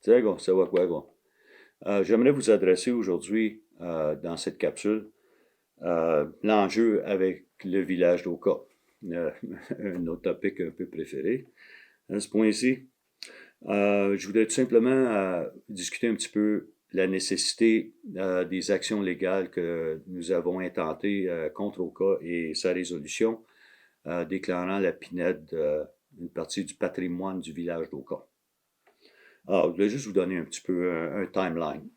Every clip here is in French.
Tiens, gars, ça va quoi, gars? J'aimerais vous adresser aujourd'hui, dans cette capsule, l'enjeu avec le village d'Oka. Euh, un autre topic un peu préféré à ce point-ci. Je voudrais tout simplement discuter un petit peu la nécessité des actions légales que nous avons intentées contre Oka et sa résolution déclarant la PINED une partie du patrimoine du village d'Oka. Alors, je voulais juste vous donner un petit peu un timeline,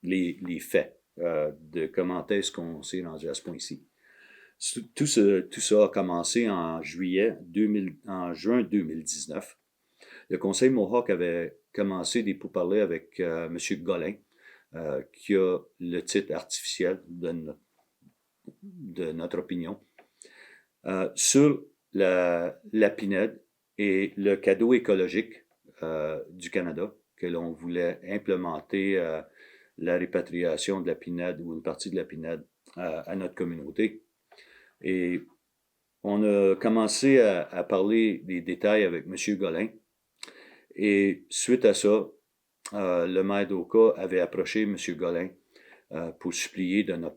les faits de comment est-ce qu'on s'est rendu à ce point-ci. Tout ça a commencé en juin 2019. Le Conseil Mohawk avait commencé des pourparlers avec M. Golin, qui a le titre artificiel de notre opinion, sur la PINED et le cadeau écologique du Canada, que l'on voulait implémenter la répatriation de la PINED ou une partie de la PINED à notre communauté. Et on a commencé à parler des détails avec M. Golin. Et suite à ça, le maire d'Oka avait approché M. Golin pour supplier de ne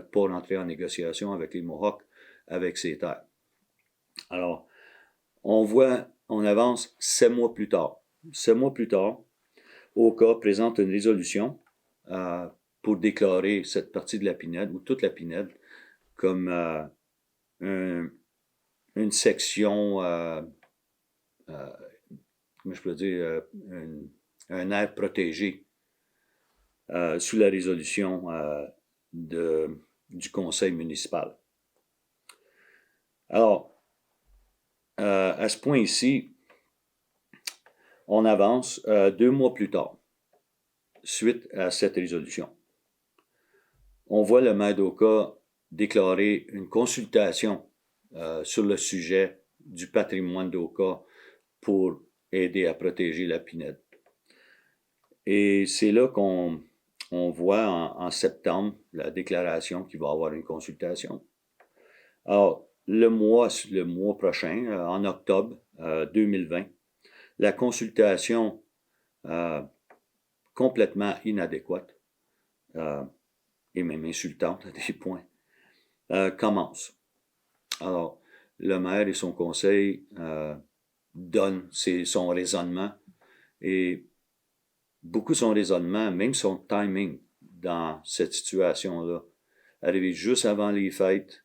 pas rentrer en négociation avec les Mohawks avec ces terres. Alors, on avance 7 mois plus tard. 7 mois plus tard, Oka présente une résolution pour déclarer cette partie de la PINED, ou toute la PINED, comme une section, comment je peux dire, un aire protégé sous la résolution du conseil municipal. Alors, à ce point ici, on avance 2 mois plus tard, suite à cette résolution. On voit le maire d'Oka déclarer une consultation sur le sujet du patrimoine d'Oka pour aider à protéger la PINED. Et c'est là qu'on voit en septembre la déclaration qu'il va y avoir une consultation. Alors, le mois prochain, en octobre 2020, la consultation complètement inadéquate et même insultante à des points commence. Alors, le maire et son conseil donnent son raisonnement et beaucoup son raisonnement, même son timing dans cette situation-là, arrivé juste avant les fêtes,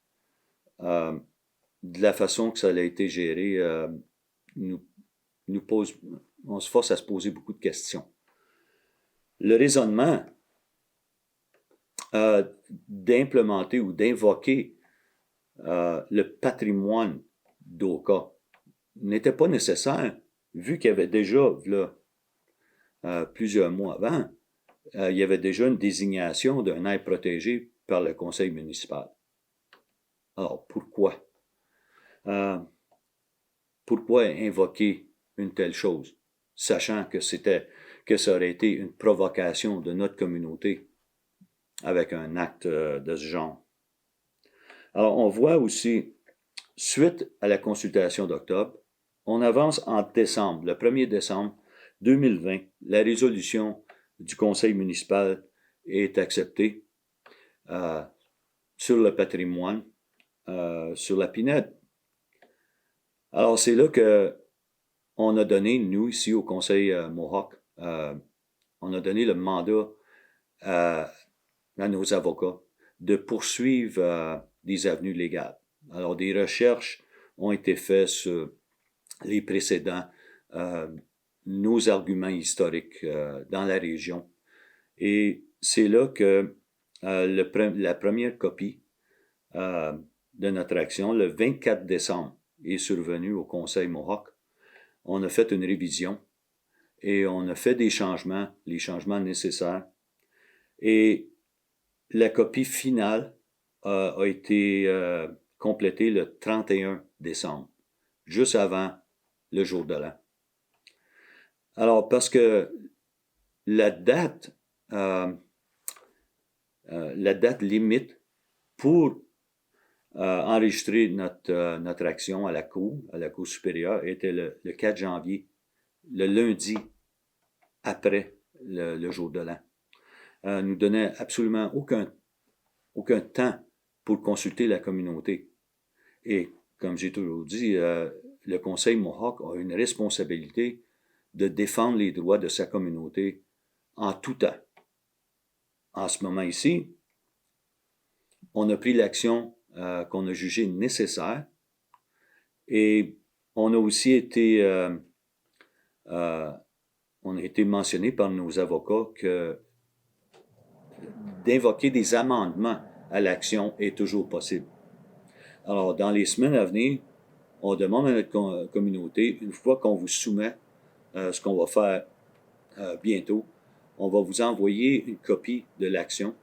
de la façon que ça a été géré, on se force à se poser beaucoup de questions. Le raisonnement d'implémenter ou d'invoquer le patrimoine d'Oka n'était pas nécessaire, vu qu'il y avait déjà, là, plusieurs mois avant, il y avait déjà une désignation d'un aire protégé par le conseil municipal. Alors, pourquoi? Pourquoi invoquer une telle chose, sachant que ça aurait été une provocation de notre communauté avec un acte de ce genre? Alors, on voit aussi, suite à la consultation d'octobre, on avance en décembre, le 1er décembre 2020, la résolution du conseil municipal est acceptée sur le patrimoine, sur la PINED. Alors, c'est là qu'on a donné, nous, ici au conseil Mohawk, on a donné le mandat à nos avocats de poursuivre des avenues légales. Alors, des recherches ont été faites sur les précédents, nos arguments historiques dans la région. Et c'est là que la première copie de notre action, le 24 décembre, est survenue au Conseil Mohawk. On a fait une révision et on a fait des changements, les changements nécessaires. Et la copie finale a été complétée le 31 décembre, juste avant le jour de l'an. Alors, parce que la date limite pour enregistrer notre action à la Cour supérieure était le 4 janvier le lundi après le jour de l'an. Nous donnait absolument aucun temps pour consulter la communauté. Et comme j'ai toujours dit, le Conseil Mohawk a une responsabilité de défendre les droits de sa communauté en tout temps. En ce moment ici, on a pris l'action qu'on a jugée nécessaire et on a aussi été, on a été mentionné par nos avocats que d'invoquer des amendements à l'action est toujours possible. Alors, dans les semaines à venir, on demande à notre communauté, une fois qu'on vous soumet ce qu'on va faire bientôt, on va vous envoyer une copie de l'action.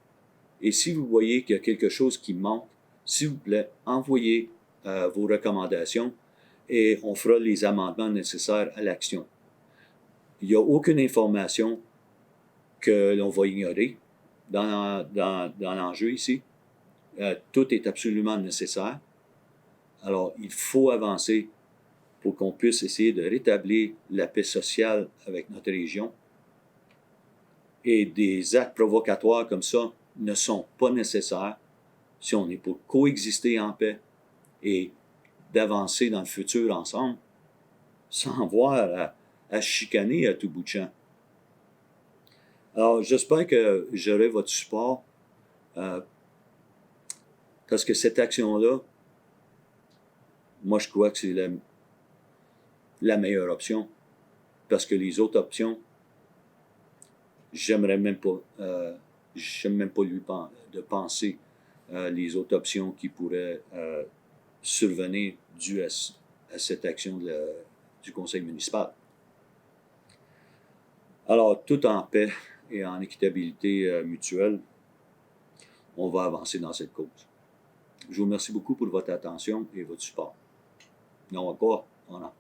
Et si vous voyez qu'il y a quelque chose qui manque, s'il vous plaît, envoyez vos recommandations et on fera les amendements nécessaires à l'action. Il n'y a aucune information que l'on va ignorer dans l'enjeu ici. Tout est absolument nécessaire. Alors, il faut avancer pour qu'on puisse essayer de rétablir la paix sociale avec notre région. Et des actes provocatoires comme ça ne sont pas nécessaires si on est pour coexister en paix et d'avancer dans le futur ensemble sans avoir à chicaner à tout bout de champ. Alors, j'espère que j'aurai votre support parce que cette action-là, moi, je crois que c'est la meilleure option parce que les autres options, j'aime même pas de penser les autres options qui pourraient survenir dues à cette action du conseil municipal. Alors, tout en paix et en équitabilité mutuelle, on va avancer dans cette cause. Je vous remercie beaucoup pour votre attention et votre support. Non, encore, on en